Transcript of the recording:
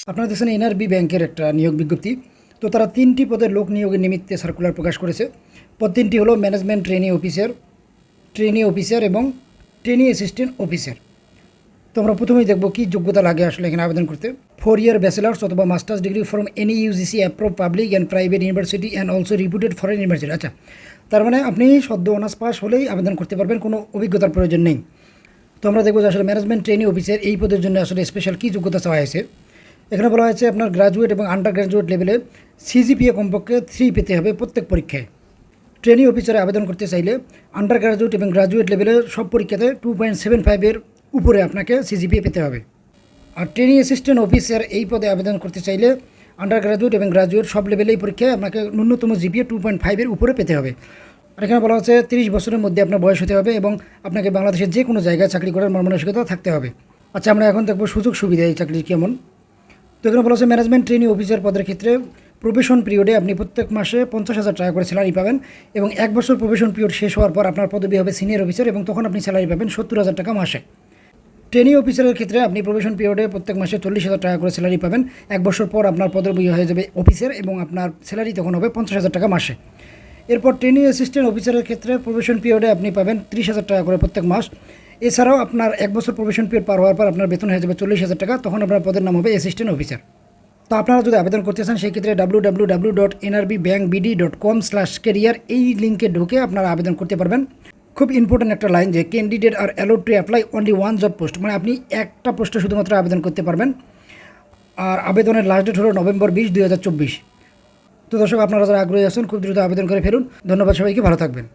আপনারা দেখছেন এনআরবি ব্যাংকের একটা নিয়োগ বিজ্ঞপ্তি। তো তারা 3টি পদের লোক নিয়োগের নিমিত্তে সার্কুলার প্রকাশ করেছে। পদ 3টি হলো ম্যানেজমেন্ট ট্রেনি অফিসার এবং ট্রেনি অ্যাসিস্ট্যান্ট অফিসার। তো আমরা প্রথমেই দেখব কী যোগ্যতা লাগে আসলে এখানে আবেদন করতে। 4 ইয়ার ব্যাচেলার্স অথবা masters degree from any UGC approve public and private university and also reputed foreign university. আচ্ছা, তার মানে আপনি সদ্য অনার্স পাস হলেই আবেদন করতে পারবেন, কোনো অভিজ্ঞতার প্রয়োজন নেই। তো আমরা দেখব যে আসলে ম্যানেজমেন্ট ট্রেনি অফিসার এই পদের জন্য আসলে স্পেশাল কী যোগ্যতা চাওয়া হয়েছে। এখানে বলা হয়েছে আপনার গ্রাজুয়েট এবং আন্ডার গ্রাজুয়েট লেভেলে সিজিপিএ কমপক্ষে 3 পেতে হবে প্রত্যেক পরীক্ষায়। ট্রেনি অফিসারে আবেদন করতে চাইলে আন্ডার গ্রাজুয়েট এবং গ্রাজুয়েট লেভেলের সব পরীক্ষাতে 2.75-এর উপরে আপনাকে সিজিপিএ পেতে হবে। আর ট্রেনি অ্যাসিস্ট্যান্ট অফিসার এই পদে আবেদন করতে চাইলে আন্ডার গ্রাজুয়েট এবং গ্রাজুয়েট সব লেভেলেই পরীক্ষায় আপনাকে ন্যূনতম জিপিএ 2.5-এর উপরে পেতে হবে। আর এখানে বলা হচ্ছে 30 বছরের মধ্যে আপনার বয়স হতে হবে এবং আপনাকে বাংলাদেশের যে কোনো জায়গায় চাকরি করার মনমানসিকতা থাকতে হবে। আচ্ছা, আমরা এখন দেখব সুযোগ সুবিধা এই চাকরির কেমন। তো এখানে বলা হচ্ছে ম্যানেজমেন্ট ট্রেনি অফিসার পদের ক্ষেত্রে প্রবেশন পিরিয়ডে আপনি প্রত্যেক মাসে 50,000 টাকা করে স্যালারি পাবেন এবং 1 বছর প্রবেশন পিরিয়ড শেষ হওয়ার পর আপনার পদবি হবে সিনিয়র অফিসার এবং তখন আপনি স্যালারি পাবেন 70,000 টাকা মাসে। ট্রেনি অফিসারের ক্ষেত্রে আপনি প্রবেশন পিরিয়ডে প্রত্যেক মাসে 40,000 টাকা করে স্যালারি পাবেন। 1 বছর পর আপনার পদবি হয়ে যাবে অফিসার এবং আপনার স্যালারি তখন হবে 50,000 টাকা মাসে। এরপর ট্রেনি অ্যাসিস্ট্যান্ট অফিসারের ক্ষেত্রে প্রবেশন পিরিয়ডে আপনি পাবেন 30,000 টাকা করে প্রত্যেক মাস। এছাড়াও আপনার 1 বছর প্রবেশন পিরিয়ড পার হওয়ার পর আপনার বেতন হয়ে যাবে 40,000 টাকা, তখন আপনার পদের নাম হবে অ্যাসিস্ট্যান্ট অফিসার। তো আপনারা যদি আবেদন করতে চান সেই ক্ষেত্রে www.nrbbankbd.com/career এই লিঙ্কে ঢুকে আপনারা আবেদন করতে পারবেন। খুব ইম্পর্টেন্ট একটা লাইন যে candidate R allowed to apply only 1 job post, মানে আপনি একটা পোস্টে শুধুমাত্র আবেদন করতে পারবেন। আর আবেদনের লাস্ট ডেট হলো নভেম্বর 20, 2024। তো দর্শক, আপনারা যারা আগ্রহী আছেন খুব দ্রুত আবেদন করে ফেলুন। ধন্যবাদ সবাইকে, ভালো থাকবেন।